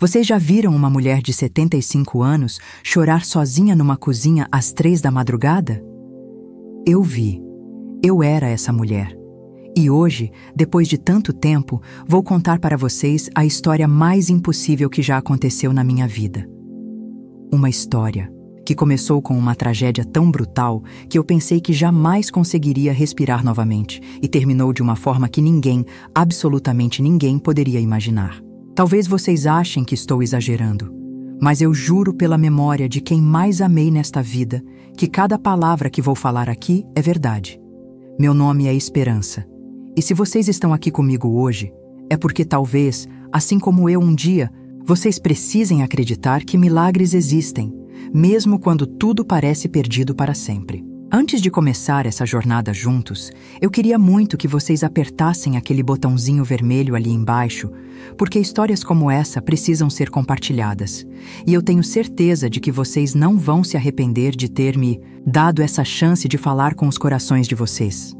Vocês já viram uma mulher de 75 anos chorar sozinha numa cozinha às 3 da madrugada? Eu vi. Eu era essa mulher. E hoje, depois de tanto tempo, vou contar para vocês a história mais impossível que já aconteceu na minha vida. Uma história que começou com uma tragédia tão brutal que eu pensei que jamais conseguiria respirar novamente e terminou de uma forma que ninguém, absolutamente ninguém, poderia imaginar. Talvez vocês achem que estou exagerando, mas eu juro pela memória de quem mais amei nesta vida que cada palavra que vou falar aqui é verdade. Meu nome é Esperança. E se vocês estão aqui comigo hoje, é porque talvez, assim como eu um dia, vocês precisem acreditar que milagres existem, mesmo quando tudo parece perdido para sempre. Antes de começar essa jornada juntos, eu queria muito que vocês apertassem aquele botãozinho vermelho ali embaixo, porque histórias como essa precisam ser compartilhadas. E eu tenho certeza de que vocês não vão se arrepender de ter me dado essa chance de falar com os corações de vocês.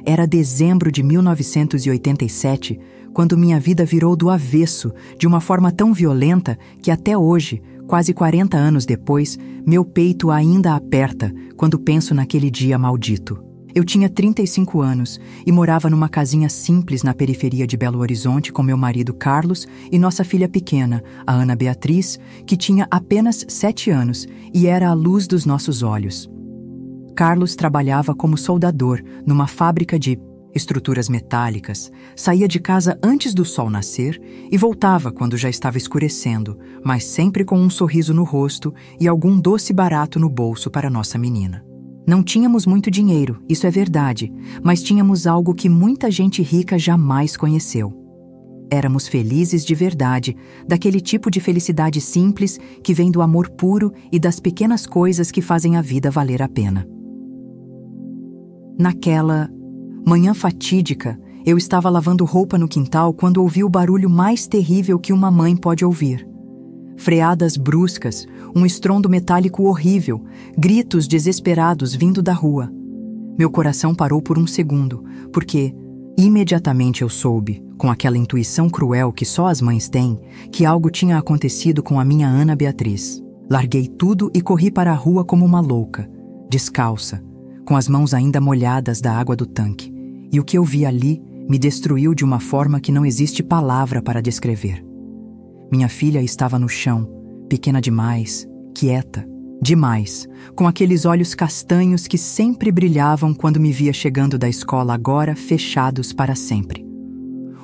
Era dezembro de 1987, quando minha vida virou do avesso, de uma forma tão violenta que até hoje, quase 40 anos depois, meu peito ainda aperta quando penso naquele dia maldito. Eu tinha 35 anos e morava numa casinha simples na periferia de Belo Horizonte com meu marido Carlos e nossa filha pequena, a Ana Beatriz, que tinha apenas 7 anos e era a luz dos nossos olhos. Carlos trabalhava como soldador numa fábrica de estruturas metálicas, saía de casa antes do sol nascer e voltava quando já estava escurecendo, mas sempre com um sorriso no rosto e algum doce barato no bolso para nossa menina. Não tínhamos muito dinheiro, isso é verdade, mas tínhamos algo que muita gente rica jamais conheceu. Éramos felizes de verdade, daquele tipo de felicidade simples que vem do amor puro e das pequenas coisas que fazem a vida valer a pena. Naquela manhã fatídica, eu estava lavando roupa no quintal quando ouvi o barulho mais terrível que uma mãe pode ouvir. Freadas bruscas, um estrondo metálico horrível, gritos desesperados vindo da rua. Meu coração parou por um segundo, porque imediatamente eu soube, com aquela intuição cruel que só as mães têm, que algo tinha acontecido com a minha Ana Beatriz. Larguei tudo e corri para a rua como uma louca, descalça, com as mãos ainda molhadas da água do tanque, e o que eu vi ali me destruiu de uma forma que não existe palavra para descrever. Minha filha estava no chão, pequena demais, quieta, demais, com aqueles olhos castanhos que sempre brilhavam quando me via chegando da escola, agora fechados para sempre.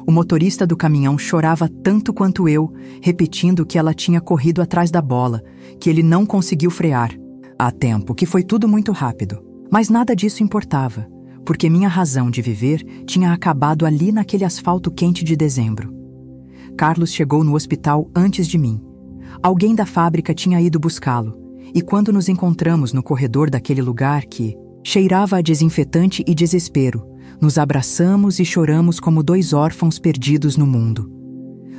O motorista do caminhão chorava tanto quanto eu, repetindo que ela tinha corrido atrás da bola, que ele não conseguiu frear a tempo, que foi tudo muito rápido. Mas nada disso importava, porque minha razão de viver tinha acabado ali naquele asfalto quente de dezembro. Carlos chegou no hospital antes de mim. Alguém da fábrica tinha ido buscá-lo, e quando nos encontramos no corredor daquele lugar que cheirava a desinfetante e desespero, nos abraçamos e choramos como 2 órfãos perdidos no mundo.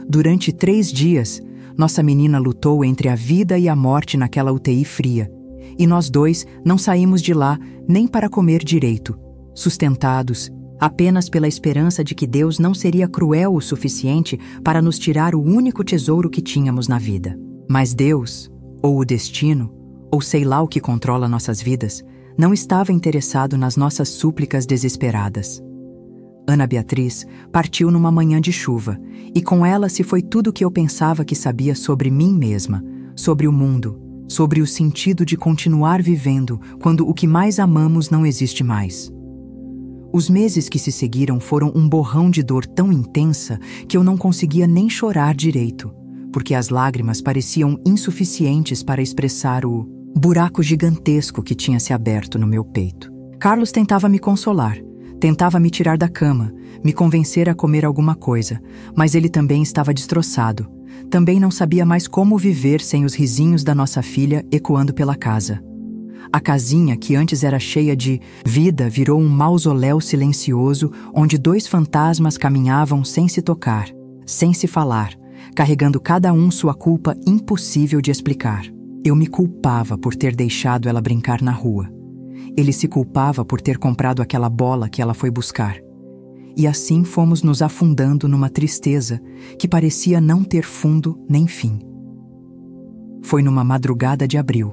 Durante 3 dias, nossa menina lutou entre a vida e a morte naquela UTI fria, e nós 2 não saímos de lá nem para comer direito, sustentados apenas pela esperança de que Deus não seria cruel o suficiente para nos tirar o único tesouro que tínhamos na vida. Mas Deus, ou o destino, ou sei lá o que controla nossas vidas, não estava interessado nas nossas súplicas desesperadas. Ana Beatriz partiu numa manhã de chuva, e com ela se foi tudo o que eu pensava que sabia sobre mim mesma, sobre o mundo, sobre o sentido de continuar vivendo quando o que mais amamos não existe mais. Os meses que se seguiram foram um borrão de dor tão intensa que eu não conseguia nem chorar direito, porque as lágrimas pareciam insuficientes para expressar o buraco gigantesco que tinha se aberto no meu peito. Carlos tentava me consolar, tentava me tirar da cama, me convencer a comer alguma coisa, mas ele também estava destroçado. Também não sabia mais como viver sem os risinhos da nossa filha ecoando pela casa. A casinha, que antes era cheia de vida, virou um mausoléu silencioso onde 2 fantasmas caminhavam sem se tocar, sem se falar, carregando cada um sua culpa impossível de explicar. Eu me culpava por ter deixado ela brincar na rua. Ele se culpava por ter comprado aquela bola que ela foi buscar. e assim fomos nos afundando numa tristeza que parecia não ter fundo nem fim. Foi numa madrugada de abril,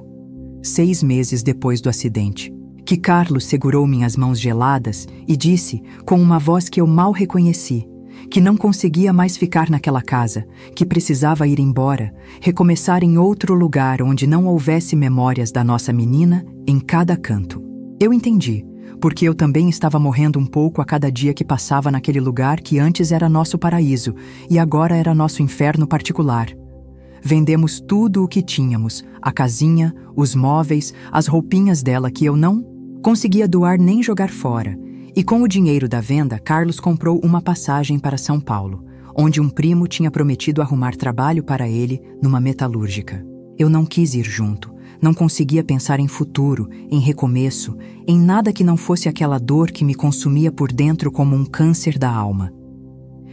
6 meses depois do acidente, que Carlos segurou minhas mãos geladas e disse, com uma voz que eu mal reconheci, que não conseguia mais ficar naquela casa, que precisava ir embora, recomeçar em outro lugar onde não houvesse memórias da nossa menina em cada canto. Eu entendi, porque eu também estava morrendo um pouco a cada dia que passava naquele lugar que antes era nosso paraíso e agora era nosso inferno particular. Vendemos tudo o que tínhamos, a casinha, os móveis, as roupinhas dela que eu não conseguia doar nem jogar fora. E com o dinheiro da venda, Carlos comprou uma passagem para São Paulo, onde um primo tinha prometido arrumar trabalho para ele numa metalúrgica. Eu não quis ir junto, não conseguia pensar em futuro, em recomeço, em nada que não fosse aquela dor que me consumia por dentro como um câncer da alma.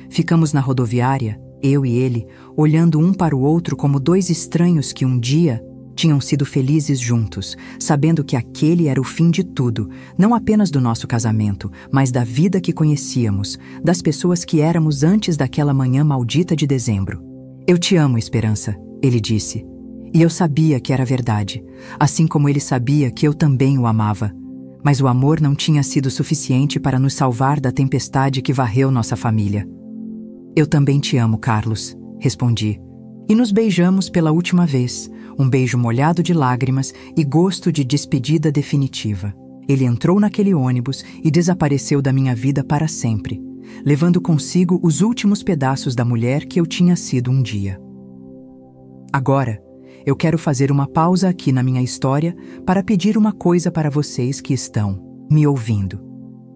Ficamos na rodoviária, eu e ele, olhando um para o outro como dois estranhos que um dia tinham sido felizes juntos, sabendo que aquele era o fim de tudo, não apenas do nosso casamento, mas da vida que conhecíamos, das pessoas que éramos antes daquela manhã maldita de dezembro. Eu te amo, Esperança, ele disse. E eu sabia que era verdade, assim como ele sabia que eu também o amava. Mas o amor não tinha sido suficiente para nos salvar da tempestade que varreu nossa família. Eu também te amo, Carlos, respondi. E nos beijamos pela última vez, um beijo molhado de lágrimas e gosto de despedida definitiva. Ele entrou naquele ônibus e desapareceu da minha vida para sempre, levando consigo os últimos pedaços da mulher que eu tinha sido um dia. Agora, eu quero fazer uma pausa aqui na minha história para pedir uma coisa para vocês que estão me ouvindo.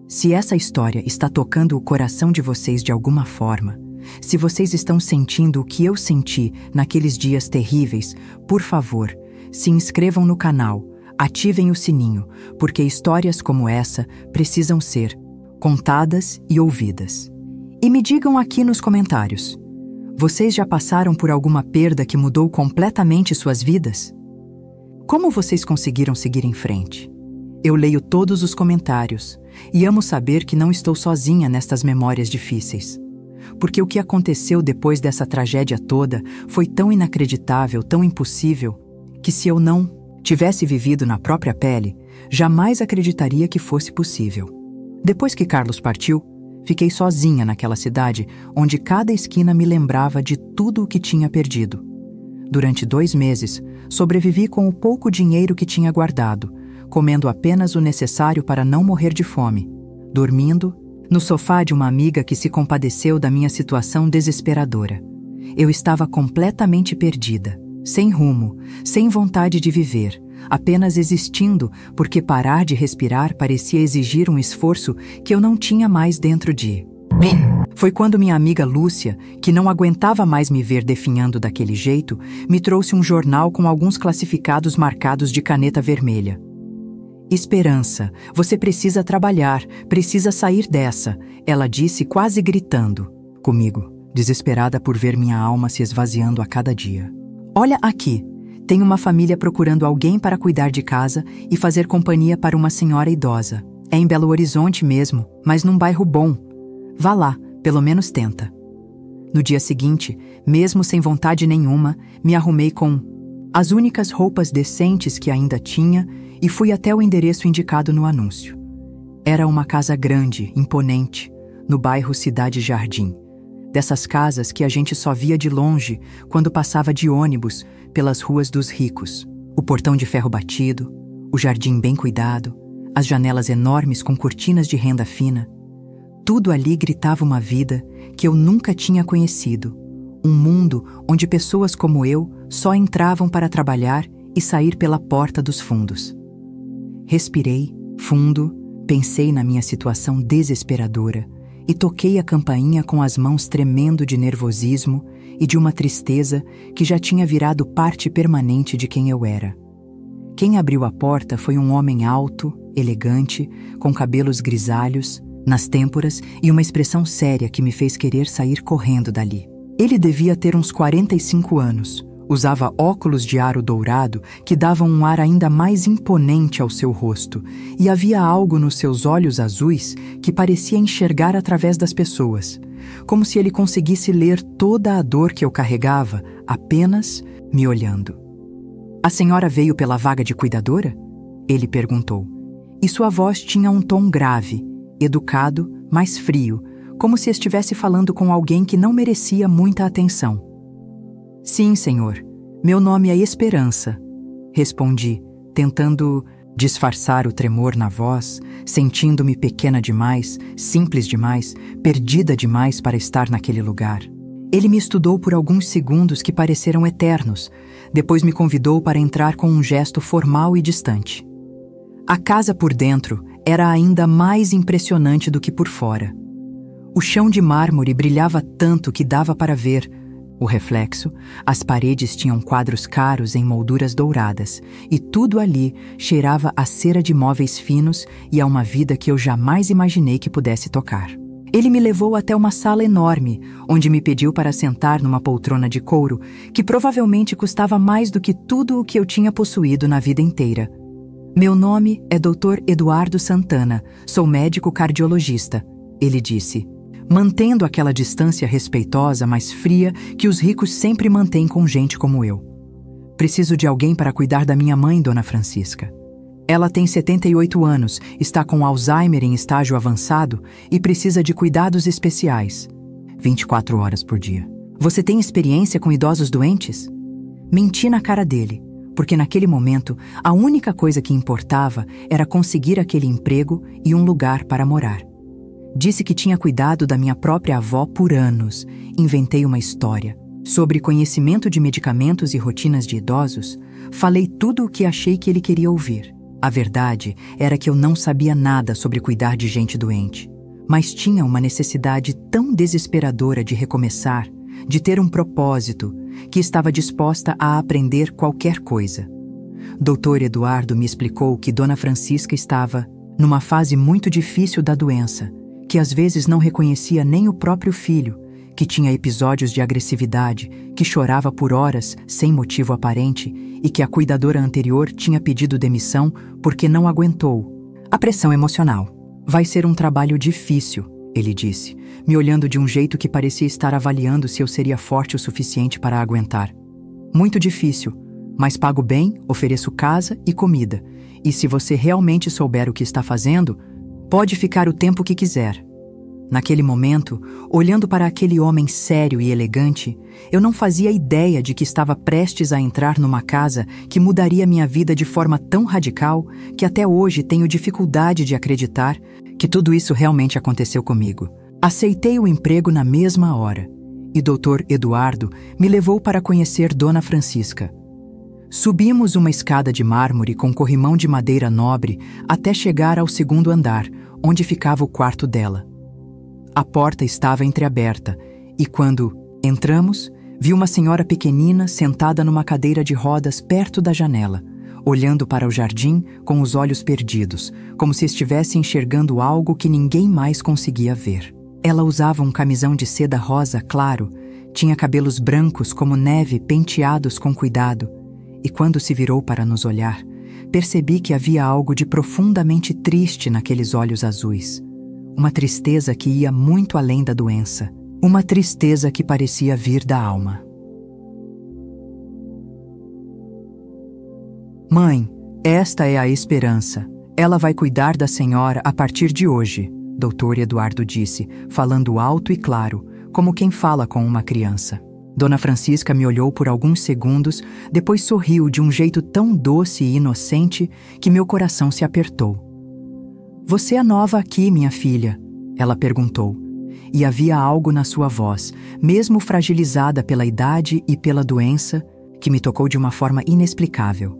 Se essa história está tocando o coração de vocês de alguma forma, se vocês estão sentindo o que eu senti naqueles dias terríveis, por favor, se inscrevam no canal, ativem o sininho, porque histórias como essa precisam ser contadas e ouvidas. E me digam aqui nos comentários, vocês já passaram por alguma perda que mudou completamente suas vidas? Como vocês conseguiram seguir em frente? Eu leio todos os comentários e amo saber que não estou sozinha nestas memórias difíceis. Porque o que aconteceu depois dessa tragédia toda foi tão inacreditável, tão impossível, que se eu não tivesse vivido na própria pele, jamais acreditaria que fosse possível. Depois que Carlos partiu, fiquei sozinha naquela cidade, onde cada esquina me lembrava de tudo o que tinha perdido. Durante 2 meses, sobrevivi com o pouco dinheiro que tinha guardado, comendo apenas o necessário para não morrer de fome, dormindo no sofá de uma amiga que se compadeceu da minha situação desesperadora. Eu estava completamente perdida, sem rumo, sem vontade de viver, apenas existindo, porque parar de respirar parecia exigir um esforço que eu não tinha mais dentro de mim. Foi quando minha amiga Lúcia, que não aguentava mais me ver definhando daquele jeito, me trouxe um jornal com alguns classificados marcados de caneta vermelha. Esperança, você precisa trabalhar, precisa sair dessa, ela disse quase gritando comigo, desesperada por ver minha alma se esvaziando a cada dia. Olha aqui, tem uma família procurando alguém para cuidar de casa e fazer companhia para uma senhora idosa. É em Belo Horizonte mesmo, mas num bairro bom. Vá lá, pelo menos tenta. No dia seguinte, mesmo sem vontade nenhuma, me arrumei com as únicas roupas decentes que ainda tinha e fui até o endereço indicado no anúncio. Era uma casa grande, imponente, no bairro Cidade Jardim. Dessas casas que a gente só via de longe quando passava de ônibus pelas ruas dos ricos. O portão de ferro batido, o jardim bem cuidado, as janelas enormes com cortinas de renda fina. Tudo ali gritava uma vida que eu nunca tinha conhecido. Um mundo onde pessoas como eu só entravam para trabalhar e sair pela porta dos fundos. Respirei fundo, pensei na minha situação desesperadora e toquei a campainha com as mãos tremendo de nervosismo e de uma tristeza que já tinha virado parte permanente de quem eu era. Quem abriu a porta foi um homem alto, elegante, com cabelos grisalhos nas têmporas e uma expressão séria que me fez querer sair correndo dali. Ele devia ter uns 45 anos, Usava óculos de aro dourado que davam um ar ainda mais imponente ao seu rosto, e havia algo nos seus olhos azuis que parecia enxergar através das pessoas, como se ele conseguisse ler toda a dor que eu carregava apenas me olhando. "A senhora veio pela vaga de cuidadora?" Ele perguntou, e sua voz tinha um tom grave, educado, mas frio, como se estivesse falando com alguém que não merecia muita atenção. "Sim, senhor. Meu nome é Esperança", respondi, tentando disfarçar o tremor na voz, sentindo-me pequena demais, simples demais, perdida demais para estar naquele lugar. Ele me estudou por alguns segundos que pareceram eternos, depois me convidou para entrar com um gesto formal e distante. A casa por dentro era ainda mais impressionante do que por fora. O chão de mármore brilhava tanto que dava para ver o reflexo, as paredes tinham quadros caros em molduras douradas, e tudo ali cheirava a cera de móveis finos e a uma vida que eu jamais imaginei que pudesse tocar. Ele me levou até uma sala enorme, onde me pediu para sentar numa poltrona de couro, que provavelmente custava mais do que tudo o que eu tinha possuído na vida inteira. "Meu nome é Dr. Eduardo Santana, sou médico cardiologista", ele disse, mantendo aquela distância respeitosa, mas fria, que os ricos sempre mantêm com gente como eu. "Preciso de alguém para cuidar da minha mãe, Dona Francisca. Ela tem 78 anos, está com Alzheimer em estágio avançado e precisa de cuidados especiais. 24 horas por dia. Você tem experiência com idosos doentes?" Menti na cara dele, porque naquele momento a única coisa que importava era conseguir aquele emprego e um lugar para morar. Disse que tinha cuidado da minha própria avó por anos. Inventei uma história. Sobre conhecimento de medicamentos e rotinas de idosos, falei tudo o que achei que ele queria ouvir. A verdade era que eu não sabia nada sobre cuidar de gente doente, mas tinha uma necessidade tão desesperadora de recomeçar, de ter um propósito, que estava disposta a aprender qualquer coisa. Dr. Eduardo me explicou que Dona Francisca estava numa fase muito difícil da doença, que às vezes não reconhecia nem o próprio filho, que tinha episódios de agressividade, que chorava por horas sem motivo aparente e que a cuidadora anterior tinha pedido demissão porque não aguentou a pressão emocional. "Vai ser um trabalho difícil", ele disse, me olhando de um jeito que parecia estar avaliando se eu seria forte o suficiente para aguentar. "Muito difícil, mas pago bem, ofereço casa e comida, e se você realmente souber o que está fazendo, pode ficar o tempo que quiser." Naquele momento, olhando para aquele homem sério e elegante, eu não fazia ideia de que estava prestes a entrar numa casa que mudaria minha vida de forma tão radical que até hoje tenho dificuldade de acreditar que tudo isso realmente aconteceu comigo. Aceitei o emprego na mesma hora, e Dr. Eduardo me levou para conhecer Dona Francisca. Subimos uma escada de mármore com corrimão de madeira nobre até chegar ao segundo andar, onde ficava o quarto dela. A porta estava entreaberta, e quando entramos, vi uma senhora pequenina sentada numa cadeira de rodas perto da janela, olhando para o jardim com os olhos perdidos, como se estivesse enxergando algo que ninguém mais conseguia ver. Ela usava um camisão de seda rosa claro, tinha cabelos brancos como neve penteados com cuidado, e quando se virou para nos olhar, percebi que havia algo de profundamente triste naqueles olhos azuis. Uma tristeza que ia muito além da doença. Uma tristeza que parecia vir da alma. "Mãe, esta é a Esperança. Ela vai cuidar da senhora a partir de hoje", Dr. Eduardo disse, falando alto e claro, como quem fala com uma criança. Dona Francisca me olhou por alguns segundos, depois sorriu de um jeito tão doce e inocente que meu coração se apertou. "Você é nova aqui, minha filha?" ela perguntou, e havia algo na sua voz, mesmo fragilizada pela idade e pela doença, que me tocou de uma forma inexplicável.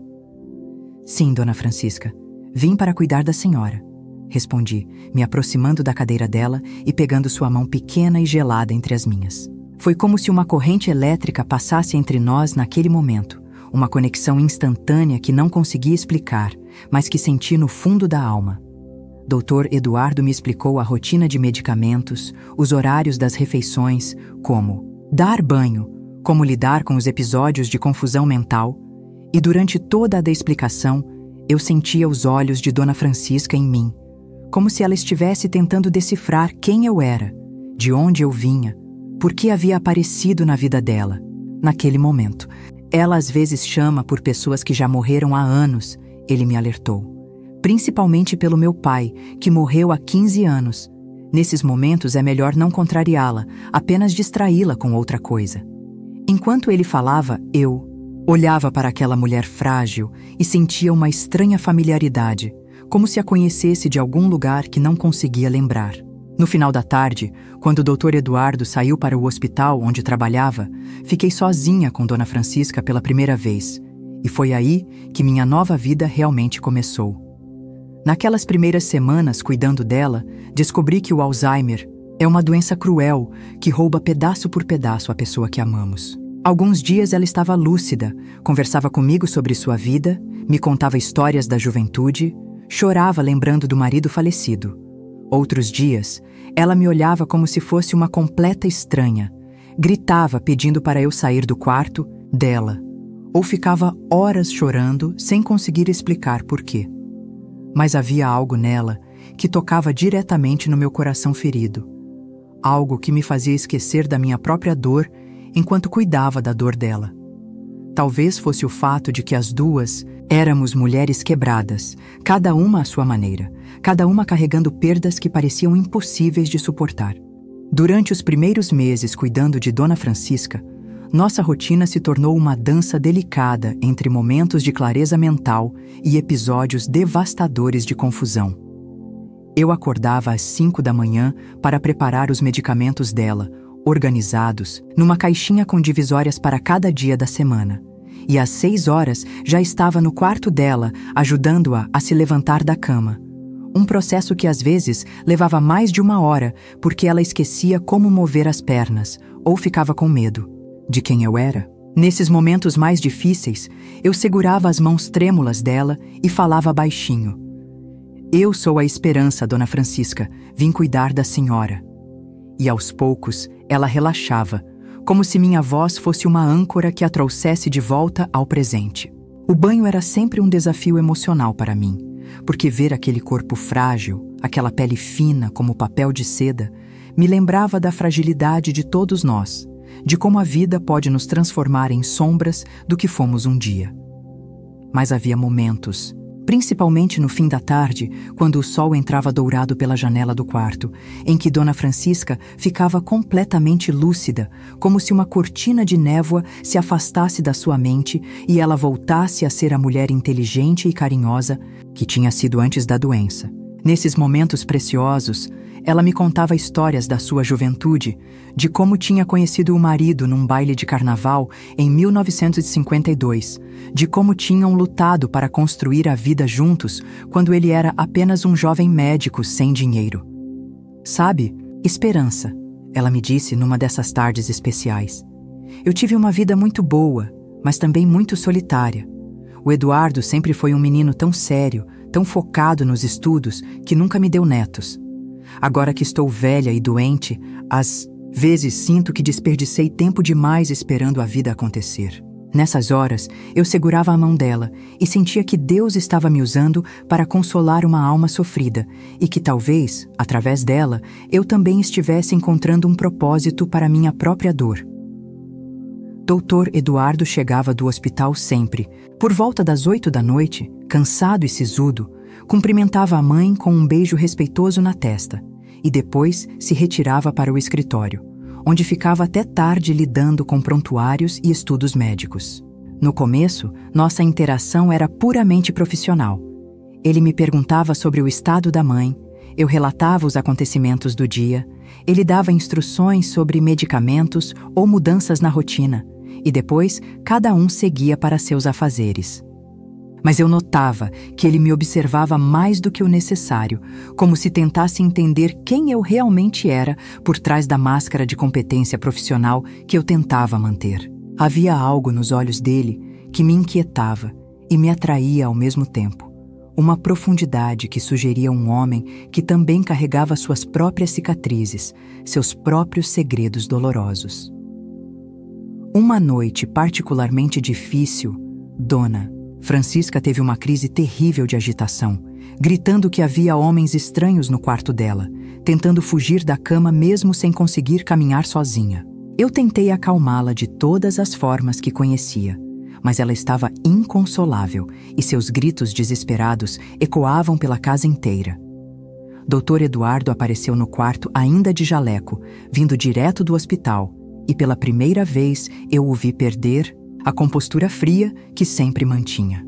"Sim, Dona Francisca, vim para cuidar da senhora", respondi, me aproximando da cadeira dela e pegando sua mão pequena e gelada entre as minhas. Foi como se uma corrente elétrica passasse entre nós naquele momento, uma conexão instantânea que não conseguia explicar, mas que senti no fundo da alma. Dr. Eduardo me explicou a rotina de medicamentos, os horários das refeições, como dar banho, como lidar com os episódios de confusão mental, e durante toda a explicação, eu sentia os olhos de Dona Francisca em mim, como se ela estivesse tentando decifrar quem eu era, de onde eu vinha, por que havia aparecido na vida dela, naquele momento. Ela às vezes chama por pessoas que já morreram há anos, ele me alertou. Principalmente pelo meu pai, que morreu há 15 anos. Nesses momentos é melhor não contrariá-la, apenas distraí-la com outra coisa. Enquanto ele falava, eu olhava para aquela mulher frágil e sentia uma estranha familiaridade, como se a conhecesse de algum lugar que não conseguia lembrar. No final da tarde, quando o Dr. Eduardo saiu para o hospital onde trabalhava, fiquei sozinha com Dona Francisca pela primeira vez, e foi aí que minha nova vida realmente começou. Naquelas primeiras semanas cuidando dela, descobri que o Alzheimer é uma doença cruel que rouba pedaço por pedaço a pessoa que amamos. Alguns dias ela estava lúcida, conversava comigo sobre sua vida, me contava histórias da juventude, chorava lembrando do marido falecido. Outros dias, ela me olhava como se fosse uma completa estranha, gritava pedindo para eu sair do quarto dela, ou ficava horas chorando sem conseguir explicar por quê. Mas havia algo nela que tocava diretamente no meu coração ferido, algo que me fazia esquecer da minha própria dor enquanto cuidava da dor dela. Talvez fosse o fato de que as duas éramos mulheres quebradas, cada uma à sua maneira, cada uma carregando perdas que pareciam impossíveis de suportar. Durante os primeiros meses cuidando de Dona Francisca, nossa rotina se tornou uma dança delicada entre momentos de clareza mental e episódios devastadores de confusão. Eu acordava às 5 da manhã para preparar os medicamentos dela, organizados, numa caixinha com divisórias para cada dia da semana. E às 6 horas já estava no quarto dela, ajudando-a a se levantar da cama. Um processo que às vezes levava mais de 1 hora, porque ela esquecia como mover as pernas, ou ficava com medo. De quem eu era? Nesses momentos mais difíceis, eu segurava as mãos trêmulas dela e falava baixinho. Eu sou a esperança, Dona Francisca, vim cuidar da senhora. E aos poucos, ela relaxava, como se minha voz fosse uma âncora que a trouxesse de volta ao presente. O banho era sempre um desafio emocional para mim, porque ver aquele corpo frágil, aquela pele fina como papel de seda, me lembrava da fragilidade de todos nós, de como a vida pode nos transformar em sombras do que fomos um dia. Mas havia momentos, principalmente no fim da tarde, quando o sol entrava dourado pela janela do quarto, em que Dona Francisca ficava completamente lúcida, como se uma cortina de névoa se afastasse da sua mente e ela voltasse a ser a mulher inteligente e carinhosa que tinha sido antes da doença. Nesses momentos preciosos, ela me contava histórias da sua juventude, de como tinha conhecido o marido num baile de carnaval em 1952, de como tinham lutado para construir a vida juntos quando ele era apenas um jovem médico sem dinheiro. Sabe, esperança, ela me disse numa dessas tardes especiais. Eu tive uma vida muito boa, mas também muito solitária. O Eduardo sempre foi um menino tão sério, tão focado nos estudos, que nunca me deu netos. Agora que estou velha e doente, às vezes sinto que desperdicei tempo demais esperando a vida acontecer. Nessas horas, eu segurava a mão dela e sentia que Deus estava me usando para consolar uma alma sofrida e que talvez, através dela, eu também estivesse encontrando um propósito para minha própria dor. Dr. Eduardo chegava do hospital sempre, por volta das 8 da noite, cansado e sisudo, cumprimentava a mãe com um beijo respeitoso na testa e depois se retirava para o escritório, onde ficava até tarde lidando com prontuários e estudos médicos. No começo, nossa interação era puramente profissional. Ele me perguntava sobre o estado da mãe, eu relatava os acontecimentos do dia, ele dava instruções sobre medicamentos ou mudanças na rotina, e depois cada um seguia para seus afazeres. Mas eu notava que ele me observava mais do que o necessário, como se tentasse entender quem eu realmente era por trás da máscara de competência profissional que eu tentava manter. Havia algo nos olhos dele que me inquietava e me atraía ao mesmo tempo. Uma profundidade que sugeria um homem que também carregava suas próprias cicatrizes, seus próprios segredos dolorosos. Uma noite particularmente difícil, Dona Francisca teve uma crise terrível de agitação, gritando que havia homens estranhos no quarto dela, tentando fugir da cama mesmo sem conseguir caminhar sozinha. Eu tentei acalmá-la de todas as formas que conhecia, mas ela estava inconsolável e seus gritos desesperados ecoavam pela casa inteira. Dr. Eduardo apareceu no quarto ainda de jaleco, vindo direto do hospital, e pela primeira vez eu o vi perder a compostura fria que sempre mantinha.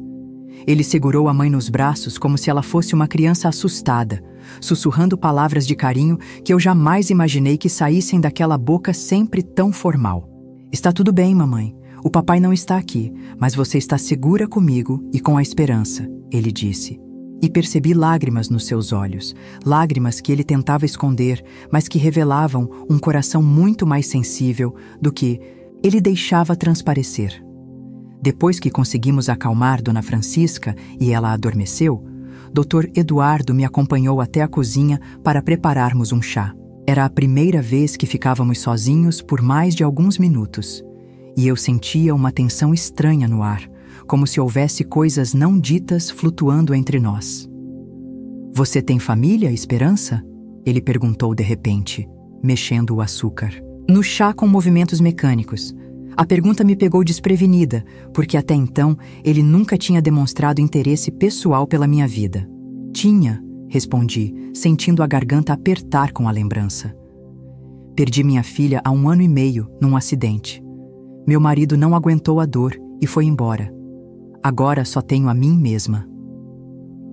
Ele segurou a mãe nos braços como se ela fosse uma criança assustada, sussurrando palavras de carinho que eu jamais imaginei que saíssem daquela boca sempre tão formal. "Está tudo bem, mamãe. O papai não está aqui, mas você está segura comigo e com a esperança", ele disse. E percebi lágrimas nos seus olhos, lágrimas que ele tentava esconder, mas que revelavam um coração muito mais sensível do que ele deixava transparecer. Depois que conseguimos acalmar Dona Francisca e ela adormeceu, Dr. Eduardo me acompanhou até a cozinha para prepararmos um chá. Era a primeira vez que ficávamos sozinhos por mais de alguns minutos, e eu sentia uma tensão estranha no ar, como se houvesse coisas não ditas flutuando entre nós. "Você tem família, Esperança?" ele perguntou de repente, mexendo o açúcar no chá com movimentos mecânicos. A pergunta me pegou desprevenida, porque até então ele nunca tinha demonstrado interesse pessoal pela minha vida. "Tinha", respondi, sentindo a garganta apertar com a lembrança. "Perdi minha filha há 1 ano e meio, num acidente. Meu marido não aguentou a dor e foi embora. Agora só tenho a mim mesma."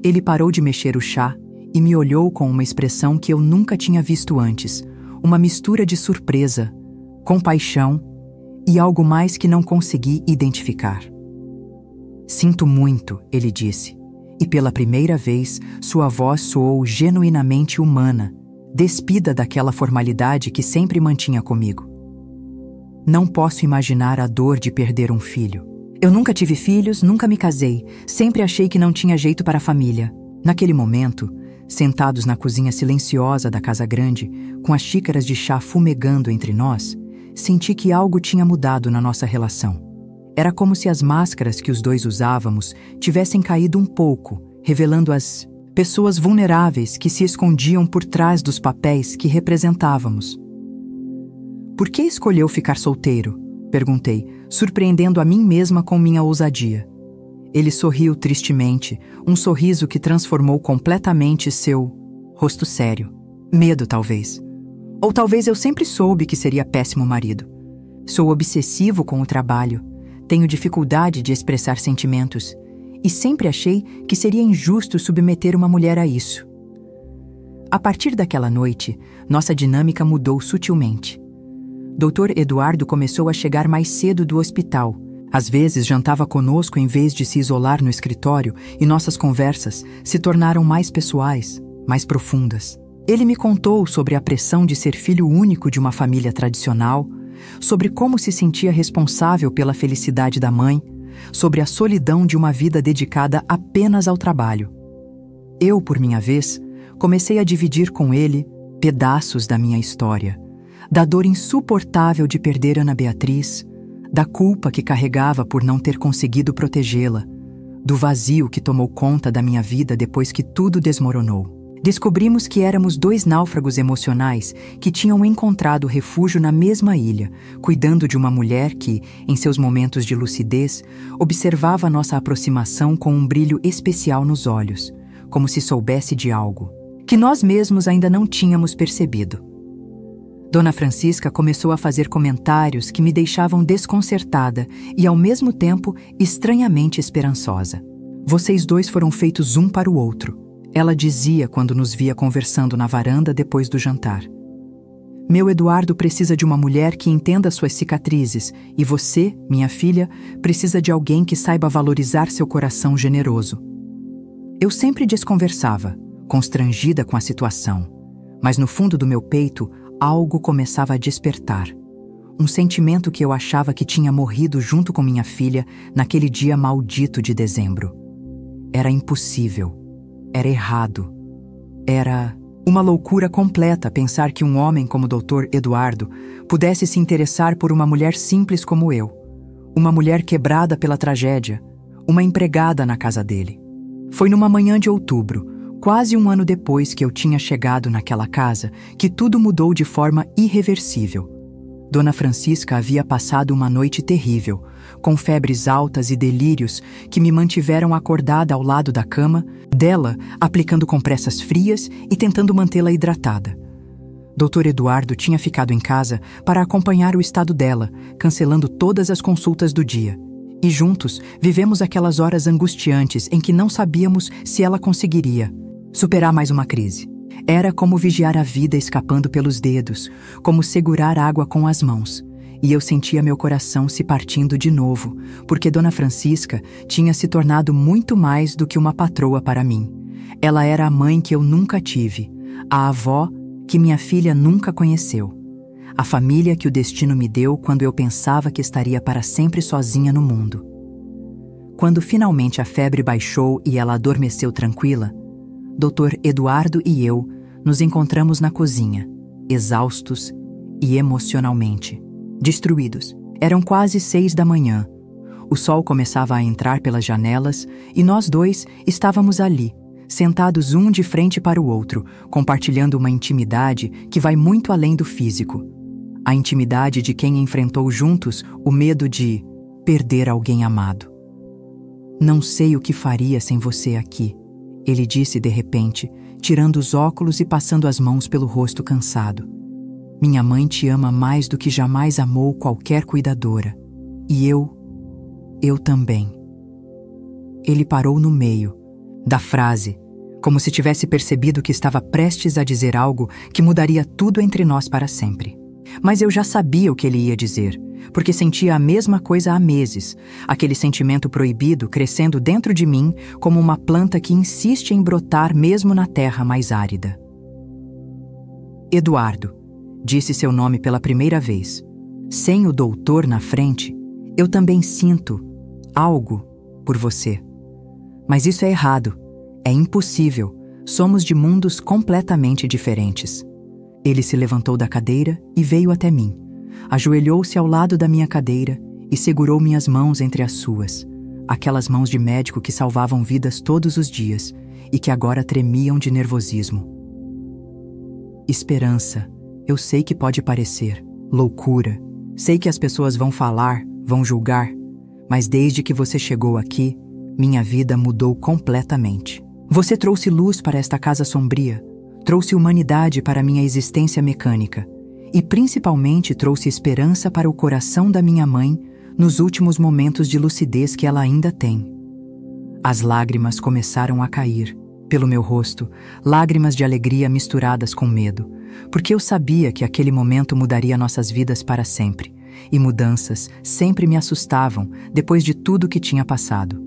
Ele parou de mexer o chá e me olhou com uma expressão que eu nunca tinha visto antes, uma mistura de surpresa, compaixão e algo mais que não consegui identificar. "Sinto muito", ele disse, e pela primeira vez sua voz soou genuinamente humana, despida daquela formalidade que sempre mantinha comigo. "Não posso imaginar a dor de perder um filho. Eu nunca tive filhos, nunca me casei, sempre achei que não tinha jeito para a família." Naquele momento, sentados na cozinha silenciosa da casa grande, com as xícaras de chá fumegando entre nós, senti que algo tinha mudado na nossa relação. Era como se as máscaras que os dois usávamos tivessem caído um pouco, revelando as pessoas vulneráveis que se escondiam por trás dos papéis que representávamos. "Por que escolheu ficar solteiro?" perguntei, surpreendendo a mim mesma com minha ousadia. Ele sorriu tristemente, um sorriso que transformou completamente seu rosto sério. "Medo, talvez. Ou talvez eu sempre soube que seria péssimo marido. Sou obsessivo com o trabalho, tenho dificuldade de expressar sentimentos, e sempre achei que seria injusto submeter uma mulher a isso." A partir daquela noite, nossa dinâmica mudou sutilmente. Dr. Eduardo começou a chegar mais cedo do hospital. Às vezes jantava conosco em vez de se isolar no escritório, e nossas conversas se tornaram mais pessoais, mais profundas. Ele me contou sobre a pressão de ser filho único de uma família tradicional, sobre como se sentia responsável pela felicidade da mãe, sobre a solidão de uma vida dedicada apenas ao trabalho. Eu, por minha vez, comecei a dividir com ele pedaços da minha história, da dor insuportável de perder Ana Beatriz, da culpa que carregava por não ter conseguido protegê-la, do vazio que tomou conta da minha vida depois que tudo desmoronou. Descobrimos que éramos 2 náufragos emocionais que tinham encontrado refúgio na mesma ilha, cuidando de uma mulher que, em seus momentos de lucidez, observava nossa aproximação com um brilho especial nos olhos, como se soubesse de algo que nós mesmos ainda não tínhamos percebido. Dona Francisca começou a fazer comentários que me deixavam desconcertada e, ao mesmo tempo, estranhamente esperançosa. "Vocês 2 foram feitos um para o outro", ela dizia quando nos via conversando na varanda depois do jantar. "Meu Eduardo precisa de uma mulher que entenda suas cicatrizes, e você, minha filha, precisa de alguém que saiba valorizar seu coração generoso." Eu sempre desconversava, constrangida com a situação, mas no fundo do meu peito algo começava a despertar. Um sentimento que eu achava que tinha morrido junto com minha filha naquele dia maldito de dezembro. Era impossível. Era errado. Era Uma loucura completa pensar que um homem como o Dr. Eduardo pudesse se interessar por uma mulher simples como eu, uma mulher quebrada pela tragédia, uma empregada na casa dele. Foi numa manhã de outubro, quase um ano depois que eu tinha chegado naquela casa, que tudo mudou de forma irreversível. Dona Francisca havia passado uma noite terrível, com febres altas e delírios que me mantiveram acordada ao lado da cama dela, aplicando compressas frias e tentando mantê-la hidratada. Dr. Eduardo tinha ficado em casa para acompanhar o estado dela, cancelando todas as consultas do dia. E juntos vivemos aquelas horas angustiantes em que não sabíamos se ela conseguiria superar mais uma crise. Era como vigiar a vida escapando pelos dedos, como segurar água com as mãos. E eu sentia meu coração se partindo de novo, porque Dona Francisca tinha se tornado muito mais do que uma patroa para mim. Ela era a mãe que eu nunca tive, a avó que minha filha nunca conheceu, a família que o destino me deu quando eu pensava que estaria para sempre sozinha no mundo. Quando finalmente a febre baixou e ela adormeceu tranquila, Dr. Eduardo e eu nos encontramos na cozinha, exaustos e emocionalmente destruídos. Eram quase 6 da manhã. O sol começava a entrar pelas janelas e nós dois estávamos ali, sentados um de frente para o outro, compartilhando uma intimidade que vai muito além do físico. A intimidade de quem enfrentou juntos o medo de perder alguém amado. "Não sei o que faria sem você aqui", ele disse de repente, tirando os óculos e passando as mãos pelo rosto cansado. "Minha mãe te ama mais do que jamais amou qualquer cuidadora. E eu também." Ele parou no meio da frase, como se tivesse percebido que estava prestes a dizer algo que mudaria tudo entre nós para sempre. Mas eu já sabia o que ele ia dizer, porque sentia a mesma coisa há meses, aquele sentimento proibido crescendo dentro de mim como uma planta que insiste em brotar mesmo na terra mais árida. "Eduardo", disse seu nome pela primeira vez. Sem o doutor na frente, eu também sinto algo por você. Mas isso é errado, é impossível, somos de mundos completamente diferentes. Ele se levantou da cadeira e veio até mim. Ajoelhou-se ao lado da minha cadeira e segurou minhas mãos entre as suas, aquelas mãos de médico que salvavam vidas todos os dias e que agora tremiam de nervosismo. "Esperança, eu sei que pode parecer loucura, sei que as pessoas vão falar, vão julgar, mas desde que você chegou aqui, minha vida mudou completamente. Você trouxe luz para esta casa sombria, trouxe humanidade para minha existência mecânica e principalmente trouxe esperança para o coração da minha mãe nos últimos momentos de lucidez que ela ainda tem." As lágrimas começaram a cair pelo meu rosto, lágrimas de alegria misturadas com medo, porque eu sabia que aquele momento mudaria nossas vidas para sempre, e mudanças sempre me assustavam depois de tudo que tinha passado.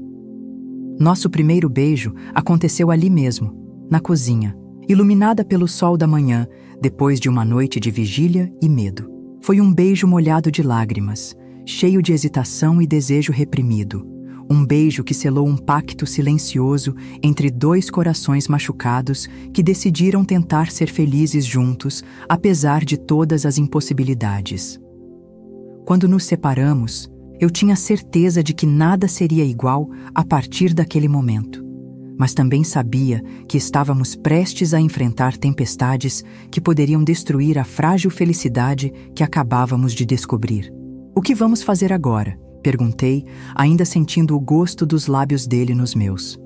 Nosso primeiro beijo aconteceu ali mesmo, na cozinha, iluminada pelo sol da manhã, depois de uma noite de vigília e medo. Foi um beijo molhado de lágrimas, cheio de hesitação e desejo reprimido. Um beijo que selou um pacto silencioso entre dois corações machucados que decidiram tentar ser felizes juntos, apesar de todas as impossibilidades. Quando nos separamos, eu tinha certeza de que nada seria igual a partir daquele momento. Mas também sabia que estávamos prestes a enfrentar tempestades que poderiam destruir a frágil felicidade que acabávamos de descobrir. "O que vamos fazer agora?", perguntei, ainda sentindo o gosto dos lábios dele nos meus.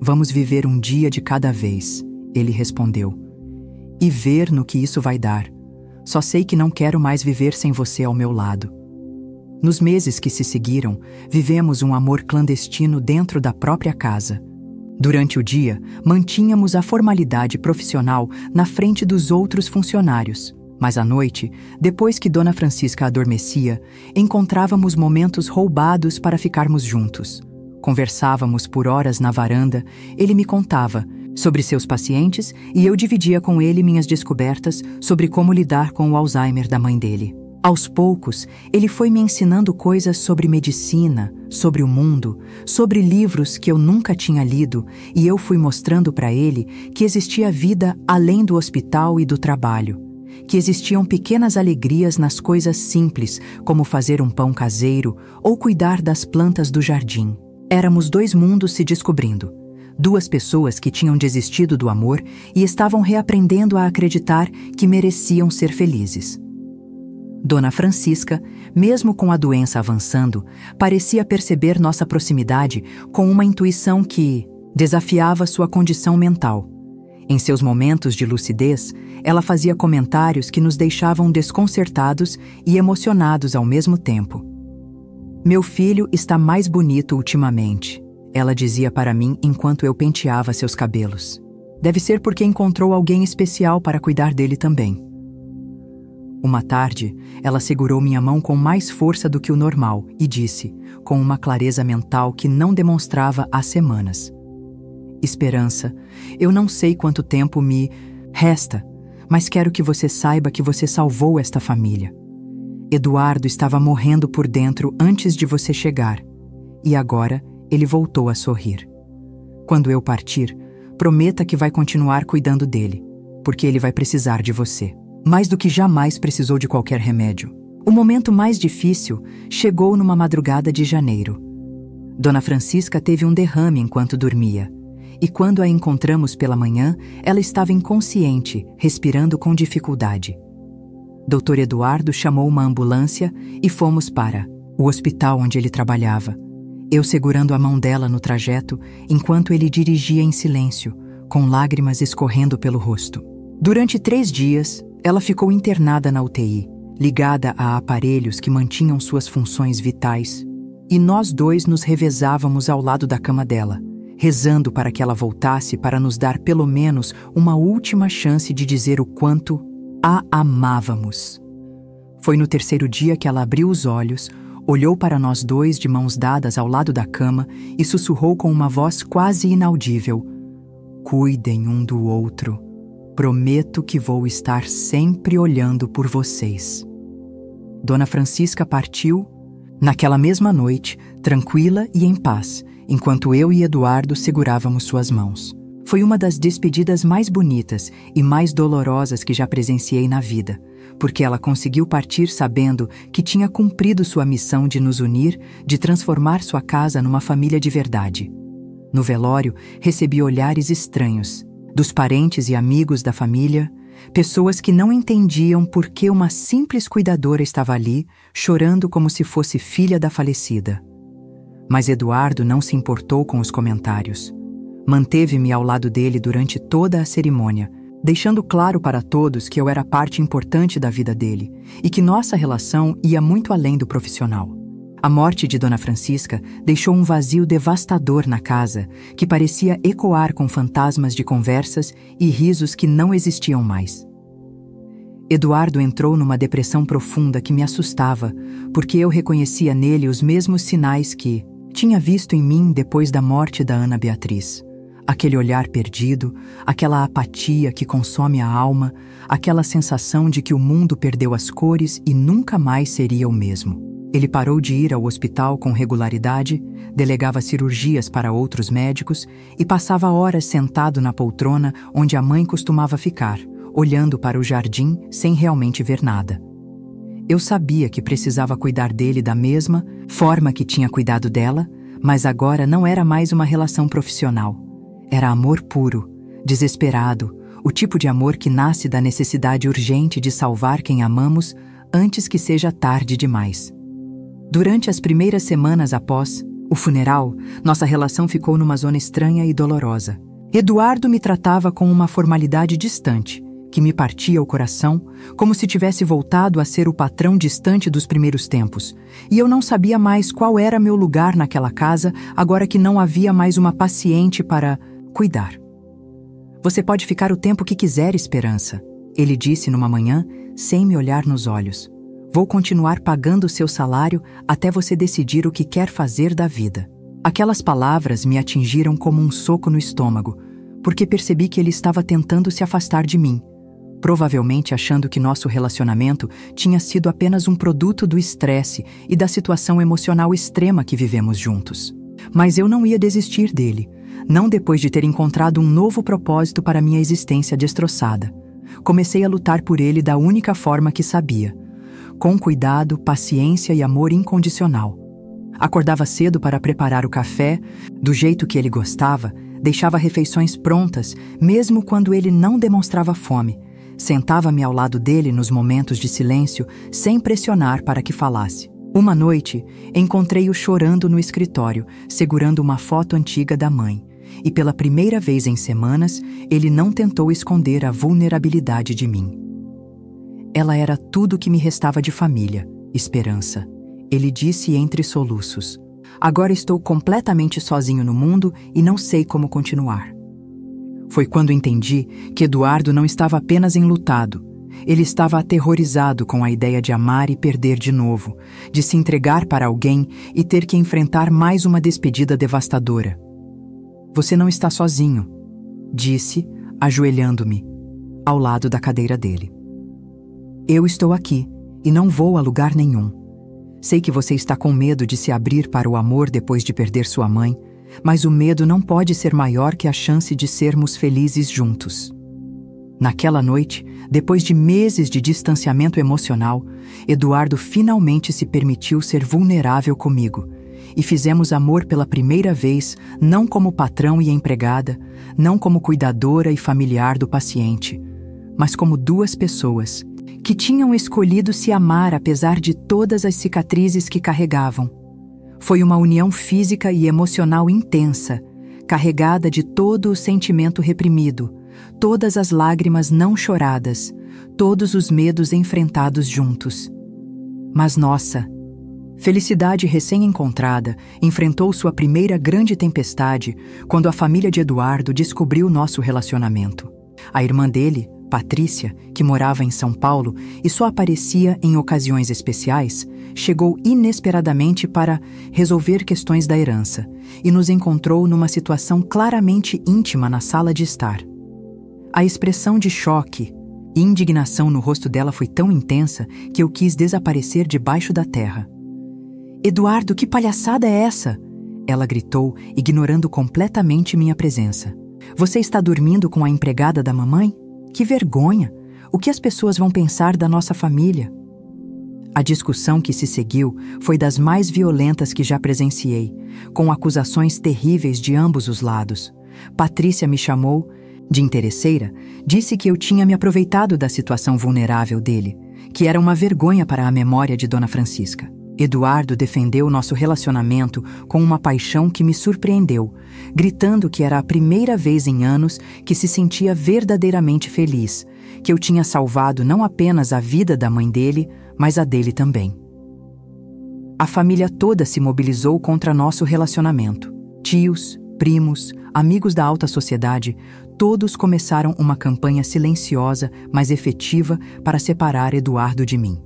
"Vamos viver um dia de cada vez", ele respondeu. "E ver no que isso vai dar. Só sei que não quero mais viver sem você ao meu lado." Nos meses que se seguiram, vivemos um amor clandestino dentro da própria casa. Durante o dia, mantínhamos a formalidade profissional na frente dos outros funcionários, mas à noite, depois que Dona Francisca adormecia, encontrávamos momentos roubados para ficarmos juntos. Conversávamos por horas na varanda, ele me contava sobre seus pacientes e eu dividia com ele minhas descobertas sobre como lidar com o Alzheimer da mãe dele. Aos poucos, ele foi me ensinando coisas sobre medicina, sobre o mundo, sobre livros que eu nunca tinha lido, e eu fui mostrando para ele que existia vida além do hospital e do trabalho, que existiam pequenas alegrias nas coisas simples, como fazer um pão caseiro ou cuidar das plantas do jardim. Éramos dois mundos se descobrindo. Duas pessoas que tinham desistido do amor e estavam reaprendendo a acreditar que mereciam ser felizes. Dona Francisca, mesmo com a doença avançando, parecia perceber nossa proximidade com uma intuição que desafiava sua condição mental. Em seus momentos de lucidez, ela fazia comentários que nos deixavam desconcertados e emocionados ao mesmo tempo. "Meu filho está mais bonito ultimamente", ela dizia para mim enquanto eu penteava seus cabelos. "Deve ser porque encontrou alguém especial para cuidar dele também." Uma tarde, ela segurou minha mão com mais força do que o normal e disse, com uma clareza mental que não demonstrava há semanas: "Esperança, eu não sei quanto tempo me resta, mas quero que você saiba que você salvou esta família. Eduardo estava morrendo por dentro antes de você chegar, e agora ele voltou a sorrir. Quando eu partir, prometa que vai continuar cuidando dele, porque ele vai precisar de você. Mais do que jamais precisou de qualquer remédio." O momento mais difícil chegou numa madrugada de janeiro. Dona Francisca teve um derrame enquanto dormia, e quando a encontramos pela manhã, ela estava inconsciente, respirando com dificuldade. Dr. Eduardo chamou uma ambulância e fomos para o hospital onde ele trabalhava, eu segurando a mão dela no trajeto enquanto ele dirigia em silêncio, com lágrimas escorrendo pelo rosto. Durante 3 dias, ela ficou internada na UTI, ligada a aparelhos que mantinham suas funções vitais, e nós dois nos revezávamos ao lado da cama dela, rezando para que ela voltasse para nos dar pelo menos uma última chance de dizer o quanto a amávamos. Foi no 3º dia que ela abriu os olhos, olhou para nós dois de mãos dadas ao lado da cama e sussurrou com uma voz quase inaudível: "Cuidem um do outro. Prometo que vou estar sempre olhando por vocês." Dona Francisca partiu naquela mesma noite, tranquila e em paz, enquanto eu e Eduardo segurávamos suas mãos. Foi uma das despedidas mais bonitas e mais dolorosas que já presenciei na vida, porque ela conseguiu partir sabendo que tinha cumprido sua missão de nos unir, de transformar sua casa numa família de verdade. No velório, recebi olhares estranhos, dos parentes e amigos da família, pessoas que não entendiam por que uma simples cuidadora estava ali, chorando como se fosse filha da falecida. Mas Eduardo não se importou com os comentários. Manteve-me ao lado dele durante toda a cerimônia, deixando claro para todos que eu era parte importante da vida dele e que nossa relação ia muito além do profissional. A morte de Dona Francisca deixou um vazio devastador na casa, que parecia ecoar com fantasmas de conversas e risos que não existiam mais. Eduardo entrou numa depressão profunda que me assustava, porque eu reconhecia nele os mesmos sinais que tinha visto em mim depois da morte da Ana Beatriz. Aquele olhar perdido, aquela apatia que consome a alma, aquela sensação de que o mundo perdeu as cores e nunca mais seria o mesmo. Ele parou de ir ao hospital com regularidade, delegava cirurgias para outros médicos e passava horas sentado na poltrona onde a mãe costumava ficar, olhando para o jardim sem realmente ver nada. Eu sabia que precisava cuidar dele da mesma forma que tinha cuidado dela, mas agora não era mais uma relação profissional. Era amor puro, desesperado, o tipo de amor que nasce da necessidade urgente de salvar quem amamos antes que seja tarde demais. Durante as primeiras semanas após o funeral, nossa relação ficou numa zona estranha e dolorosa. Eduardo me tratava com uma formalidade distante, que me partia o coração, como se tivesse voltado a ser o patrão distante dos primeiros tempos, e eu não sabia mais qual era meu lugar naquela casa, agora que não havia mais uma paciente para cuidar. "Você pode ficar o tempo que quiser, Esperança", ele disse numa manhã, sem me olhar nos olhos. "Vou continuar pagando seu salário até você decidir o que quer fazer da vida." Aquelas palavras me atingiram como um soco no estômago, porque percebi que ele estava tentando se afastar de mim, provavelmente achando que nosso relacionamento tinha sido apenas um produto do estresse e da situação emocional extrema que vivemos juntos. Mas eu não ia desistir dele, não depois de ter encontrado um novo propósito para minha existência destroçada. Comecei a lutar por ele da única forma que sabia, com cuidado, paciência e amor incondicional. Acordava cedo para preparar o café, do jeito que ele gostava, deixava refeições prontas, mesmo quando ele não demonstrava fome. Sentava-me ao lado dele nos momentos de silêncio, sem pressionar para que falasse. Uma noite, encontrei-o chorando no escritório, segurando uma foto antiga da mãe. E pela primeira vez em semanas, ele não tentou esconder a vulnerabilidade de mim. Ela era tudo que me restava de família, esperança. Ele disse entre soluços. Agora estou completamente sozinho no mundo e não sei como continuar. Foi quando entendi que Eduardo não estava apenas enlutado. Ele estava aterrorizado com a ideia de amar e perder de novo, de se entregar para alguém e ter que enfrentar mais uma despedida devastadora. Você não está sozinho, disse, ajoelhando-me, ao lado da cadeira dele. Eu estou aqui e não vou a lugar nenhum. Sei que você está com medo de se abrir para o amor depois de perder sua mãe, mas o medo não pode ser maior que a chance de sermos felizes juntos. Naquela noite, depois de meses de distanciamento emocional, Eduardo finalmente se permitiu ser vulnerável comigo, e fizemos amor pela primeira vez, não como patrão e empregada, não como cuidadora e familiar do paciente, mas como duas pessoas que tinham escolhido se amar apesar de todas as cicatrizes que carregavam. Foi uma união física e emocional intensa, carregada de todo o sentimento reprimido, todas as lágrimas não choradas, todos os medos enfrentados juntos. Mas nossa felicidade recém-encontrada enfrentou sua primeira grande tempestade quando a família de Eduardo descobriu nosso relacionamento. A irmã dele, Patrícia, que morava em São Paulo e só aparecia em ocasiões especiais, chegou inesperadamente para resolver questões da herança e nos encontrou numa situação claramente íntima na sala de estar. A expressão de choque e indignação no rosto dela foi tão intensa que eu quis desaparecer debaixo da terra. "Eduardo, que palhaçada é essa?" ela gritou, ignorando completamente minha presença. "Você está dormindo com a empregada da mamãe? Que vergonha! O que as pessoas vão pensar da nossa família?" A discussão que se seguiu foi das mais violentas que já presenciei, com acusações terríveis de ambos os lados. Patrícia me chamou de interesseira, disse que eu tinha me aproveitado da situação vulnerável dele, que era uma vergonha para a memória de Dona Francisca. Eduardo defendeu nosso relacionamento com uma paixão que me surpreendeu, gritando que era a primeira vez em anos que se sentia verdadeiramente feliz, que eu tinha salvado não apenas a vida da mãe dele, mas a dele também. A família toda se mobilizou contra nosso relacionamento. Tios, primos, amigos da alta sociedade, todos começaram uma campanha silenciosa, mas efetiva, para separar Eduardo de mim.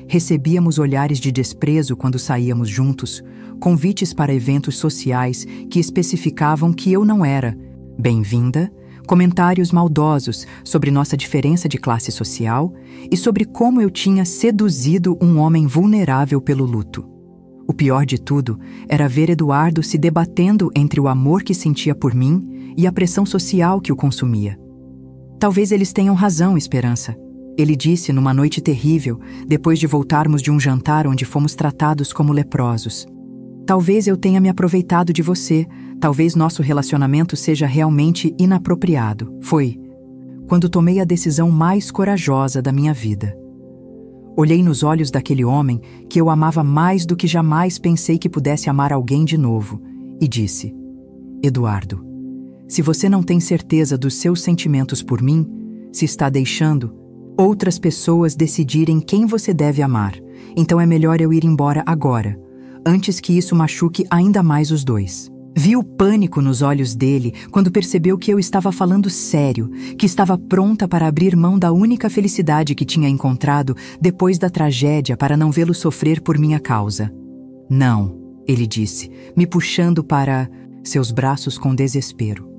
Recebíamos olhares de desprezo quando saíamos juntos, convites para eventos sociais que especificavam que eu não era bem-vinda, comentários maldosos sobre nossa diferença de classe social e sobre como eu tinha seduzido um homem vulnerável pelo luto. O pior de tudo era ver Eduardo se debatendo entre o amor que sentia por mim e a pressão social que o consumia. "Talvez eles tenham razão, Esperança", ele disse numa noite terrível, depois de voltarmos de um jantar onde fomos tratados como leprosos. "Talvez eu tenha me aproveitado de você, talvez nosso relacionamento seja realmente inapropriado." Foi quando tomei a decisão mais corajosa da minha vida. Olhei nos olhos daquele homem que eu amava mais do que jamais pensei que pudesse amar alguém de novo, e disse: "Eduardo, se você não tem certeza dos seus sentimentos por mim, se está deixando outras pessoas decidirem quem você deve amar, então é melhor eu ir embora agora, antes que isso machuque ainda mais os dois." Vi o pânico nos olhos dele quando percebeu que eu estava falando sério, que estava pronta para abrir mão da única felicidade que tinha encontrado depois da tragédia para não vê-lo sofrer por minha causa. "Não", ele disse, me puxando para seus braços com desespero.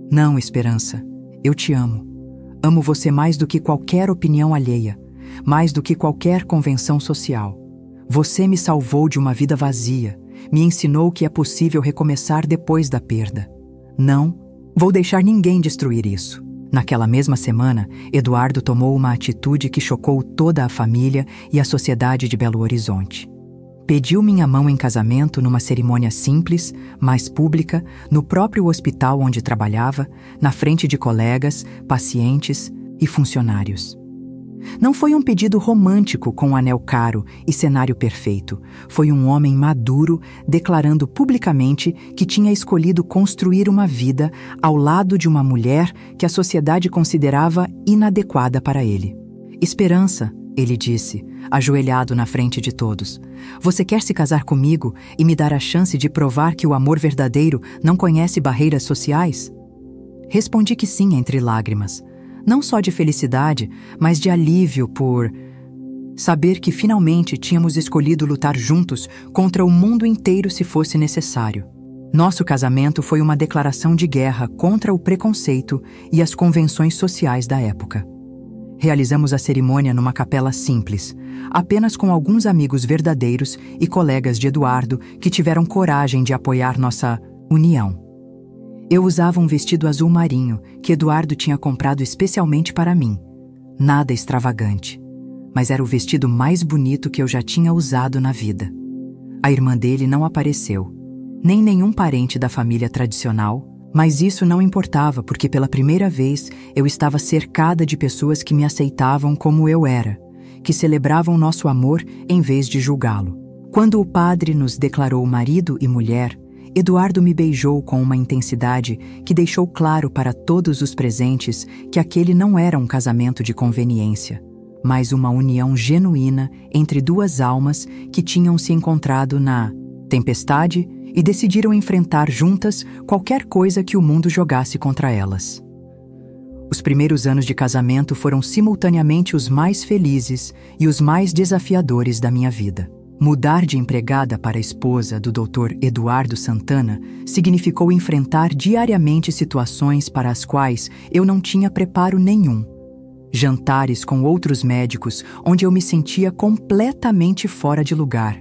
"Não, Esperança, eu te amo. Amo você mais do que qualquer opinião alheia, mais do que qualquer convenção social. Você me salvou de uma vida vazia, me ensinou que é possível recomeçar depois da perda. Não vou deixar ninguém destruir isso. Naquela mesma semana, Eduardo tomou uma atitude que chocou toda a família e a sociedade de Belo Horizonte. Pediu minha mão em casamento numa cerimônia simples, mas pública, no próprio hospital onde trabalhava, na frente de colegas, pacientes e funcionários. Não foi um pedido romântico com um anel caro e cenário perfeito. Foi um homem maduro declarando publicamente que tinha escolhido construir uma vida ao lado de uma mulher que a sociedade considerava inadequada para ele. Esperança, ele disse, ajoelhado na frente de todos. Você quer se casar comigo e me dar a chance de provar que o amor verdadeiro não conhece barreiras sociais? Respondi que sim entre lágrimas. Não só de felicidade, mas de alívio por saber que finalmente tínhamos escolhido lutar juntos contra o mundo inteiro se fosse necessário. Nosso casamento foi uma declaração de guerra contra o preconceito e as convenções sociais da época. Realizamos a cerimônia numa capela simples, apenas com alguns amigos verdadeiros e colegas de Eduardo que tiveram coragem de apoiar nossa união. Eu usava um vestido azul marinho que Eduardo tinha comprado especialmente para mim. Nada extravagante, mas era o vestido mais bonito que eu já tinha usado na vida. A irmã dele não apareceu, nem nenhum parente da família tradicional, mas isso não importava porque pela primeira vez eu estava cercada de pessoas que me aceitavam como eu era, que celebravam nosso amor em vez de julgá-lo. Quando o padre nos declarou marido e mulher, Eduardo me beijou com uma intensidade que deixou claro para todos os presentes que aquele não era um casamento de conveniência, mas uma união genuína entre duas almas que tinham se encontrado na tempestade e decidiram enfrentar juntas qualquer coisa que o mundo jogasse contra elas. Os primeiros anos de casamento foram simultaneamente os mais felizes e os mais desafiadores da minha vida. Mudar de empregada para esposa do Dr. Eduardo Santana significou enfrentar diariamente situações para as quais eu não tinha preparo nenhum. Jantares com outros médicos onde eu me sentia completamente fora de lugar.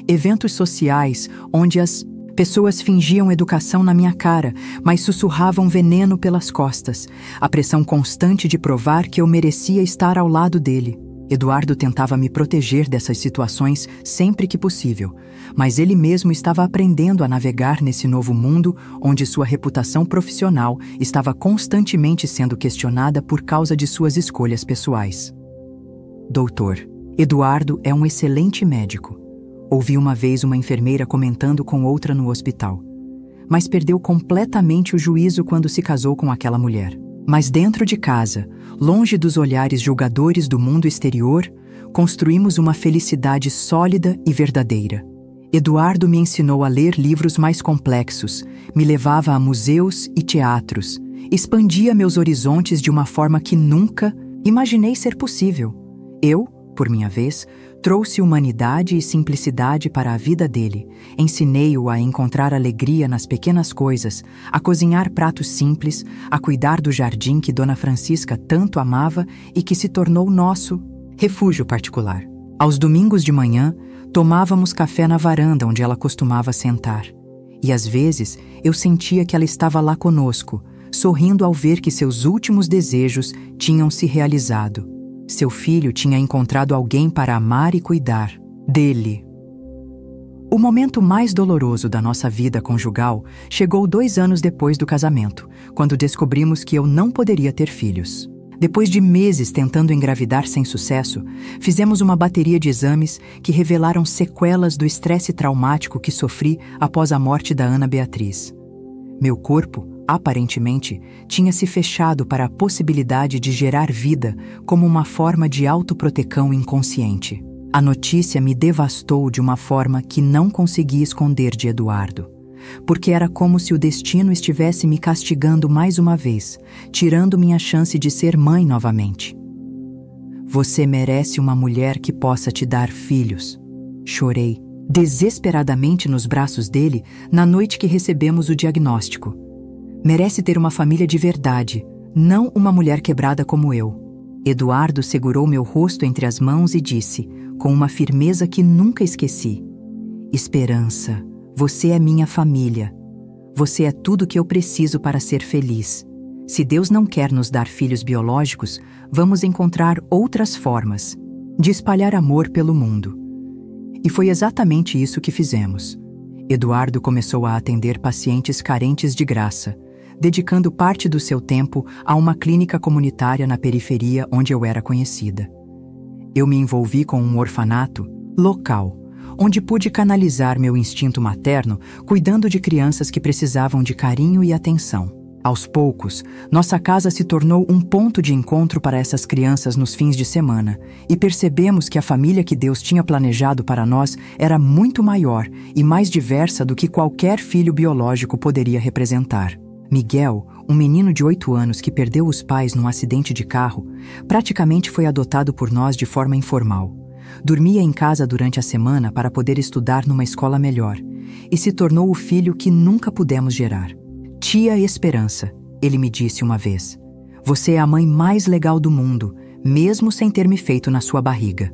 Eventos sociais onde as pessoas fingiam educação na minha cara, mas sussurravam veneno pelas costas. A pressão constante de provar que eu merecia estar ao lado dele. Eduardo tentava me proteger dessas situações sempre que possível, mas ele mesmo estava aprendendo a navegar nesse novo mundo onde sua reputação profissional estava constantemente sendo questionada por causa de suas escolhas pessoais. Doutor, Eduardo é um excelente médico. Ouvi uma vez uma enfermeira comentando com outra no hospital, mas perdeu completamente o juízo quando se casou com aquela mulher. Mas dentro de casa, longe dos olhares julgadores do mundo exterior, construímos uma felicidade sólida e verdadeira. Eduardo me ensinou a ler livros mais complexos, me levava a museus e teatros, expandia meus horizontes de uma forma que nunca imaginei ser possível. Eu, por minha vez, trouxe humanidade e simplicidade para a vida dele. Ensinei-o a encontrar alegria nas pequenas coisas, a cozinhar pratos simples, a cuidar do jardim que Dona Francisca tanto amava e que se tornou nosso refúgio particular. Aos domingos de manhã, tomávamos café na varanda onde ela costumava sentar. E às vezes eu sentia que ela estava lá conosco, sorrindo ao ver que seus últimos desejos tinham se realizado. Seu filho tinha encontrado alguém para amar e cuidar dele. O momento mais doloroso da nossa vida conjugal chegou 2 anos depois do casamento, quando descobrimos que eu não poderia ter filhos. Depois de meses tentando engravidar sem sucesso, fizemos uma bateria de exames que revelaram sequelas do estresse traumático que sofri após a morte da Ana Beatriz. Meu corpo, aparentemente, tinha se fechado para a possibilidade de gerar vida como uma forma de autoproteção inconsciente. A notícia me devastou de uma forma que não consegui esconder de Eduardo, porque era como se o destino estivesse me castigando mais uma vez, tirando minha chance de ser mãe novamente. Você merece uma mulher que possa te dar filhos. Chorei desesperadamente nos braços dele na noite que recebemos o diagnóstico. Merece ter uma família de verdade, não uma mulher quebrada como eu. Eduardo segurou meu rosto entre as mãos e disse, com uma firmeza que nunca esqueci: Esperança, você é minha família. Você é tudo que eu preciso para ser feliz. Se Deus não quer nos dar filhos biológicos, vamos encontrar outras formas de espalhar amor pelo mundo. E foi exatamente isso que fizemos. Eduardo começou a atender pacientes carentes de graça, dedicando parte do seu tempo a uma clínica comunitária na periferia onde eu era conhecida. Eu me envolvi com um orfanato local, onde pude canalizar meu instinto materno cuidando de crianças que precisavam de carinho e atenção. Aos poucos, nossa casa se tornou um ponto de encontro para essas crianças nos fins de semana, e percebemos que a família que Deus tinha planejado para nós era muito maior e mais diversa do que qualquer filho biológico poderia representar. Miguel, um menino de 8 anos que perdeu os pais num acidente de carro, praticamente foi adotado por nós de forma informal. Dormia em casa durante a semana para poder estudar numa escola melhor, e se tornou o filho que nunca pudemos gerar. Tia Esperança, ele me disse uma vez, você é a mãe mais legal do mundo, mesmo sem ter me feito na sua barriga.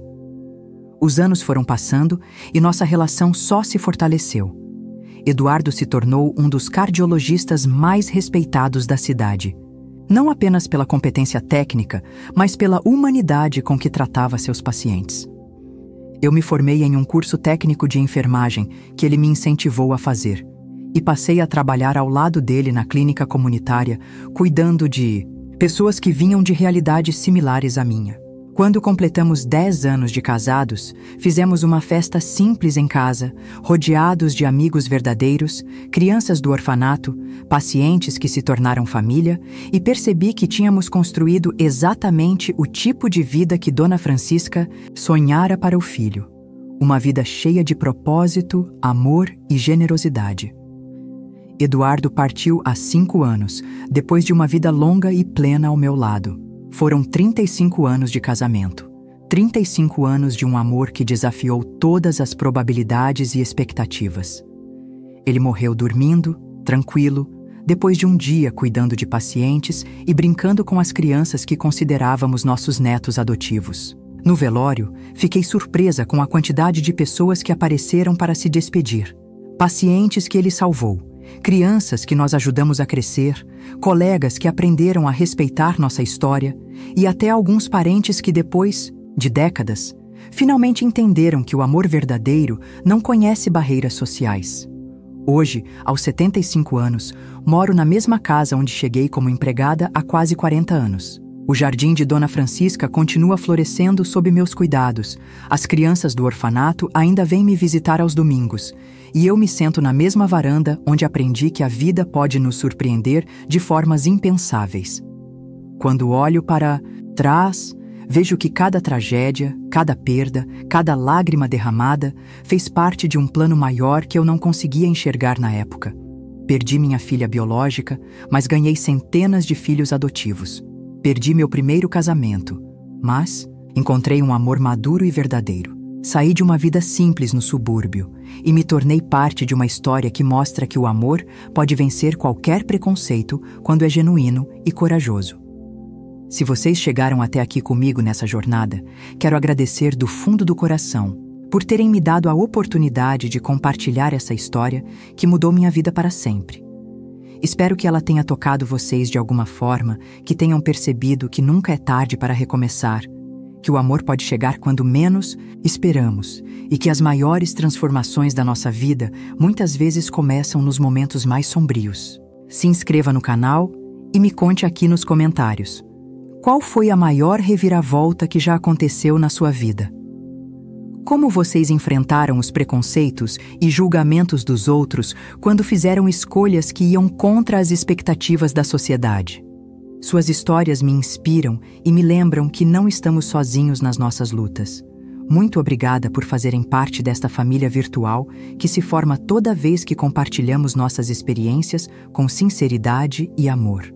Os anos foram passando e nossa relação só se fortaleceu. Eduardo se tornou um dos cardiologistas mais respeitados da cidade. Não apenas pela competência técnica, mas pela humanidade com que tratava seus pacientes. Eu me formei em um curso técnico de enfermagem que ele me incentivou a fazer, e passei a trabalhar ao lado dele na clínica comunitária, cuidando de pessoas que vinham de realidades similares à minha. Quando completamos 10 anos de casados, fizemos uma festa simples em casa, rodeados de amigos verdadeiros, crianças do orfanato, pacientes que se tornaram família, e percebi que tínhamos construído exatamente o tipo de vida que Dona Francisca sonhara para o filho. Uma vida cheia de propósito, amor e generosidade. Eduardo partiu há 5 anos, depois de uma vida longa e plena ao meu lado. Foram 35 anos de casamento. 35 anos de um amor que desafiou todas as probabilidades e expectativas. Ele morreu dormindo, tranquilo, depois de um dia cuidando de pacientes e brincando com as crianças que considerávamos nossos netos adotivos. No velório, fiquei surpresa com a quantidade de pessoas que apareceram para se despedir. Pacientes que ele salvou, crianças que nós ajudamos a crescer, colegas que aprenderam a respeitar nossa história e até alguns parentes que depois, de décadas, finalmente entenderam que o amor verdadeiro não conhece barreiras sociais. Hoje, aos 75 anos, moro na mesma casa onde cheguei como empregada há quase 40 anos. O jardim de Dona Francisca continua florescendo sob meus cuidados. As crianças do orfanato ainda vêm me visitar aos domingos. E eu me sento na mesma varanda onde aprendi que a vida pode nos surpreender de formas impensáveis. Quando olho para trás, vejo que cada tragédia, cada perda, cada lágrima derramada fez parte de um plano maior que eu não conseguia enxergar na época. Perdi minha filha biológica, mas ganhei centenas de filhos adotivos. Perdi meu primeiro casamento, mas encontrei um amor maduro e verdadeiro. Saí de uma vida simples no subúrbio e me tornei parte de uma história que mostra que o amor pode vencer qualquer preconceito quando é genuíno e corajoso. Se vocês chegaram até aqui comigo nessa jornada, quero agradecer do fundo do coração por terem me dado a oportunidade de compartilhar essa história que mudou minha vida para sempre. Espero que ela tenha tocado vocês de alguma forma, que tenham percebido que nunca é tarde para recomeçar, que o amor pode chegar quando menos esperamos e que as maiores transformações da nossa vida muitas vezes começam nos momentos mais sombrios. Se inscreva no canal e me conte aqui nos comentários. Qual foi a maior reviravolta que já aconteceu na sua vida? Como vocês enfrentaram os preconceitos e julgamentos dos outros quando fizeram escolhas que iam contra as expectativas da sociedade? Suas histórias me inspiram e me lembram que não estamos sozinhos nas nossas lutas. Muito obrigada por fazerem parte desta família virtual que se forma toda vez que compartilhamos nossas experiências com sinceridade e amor.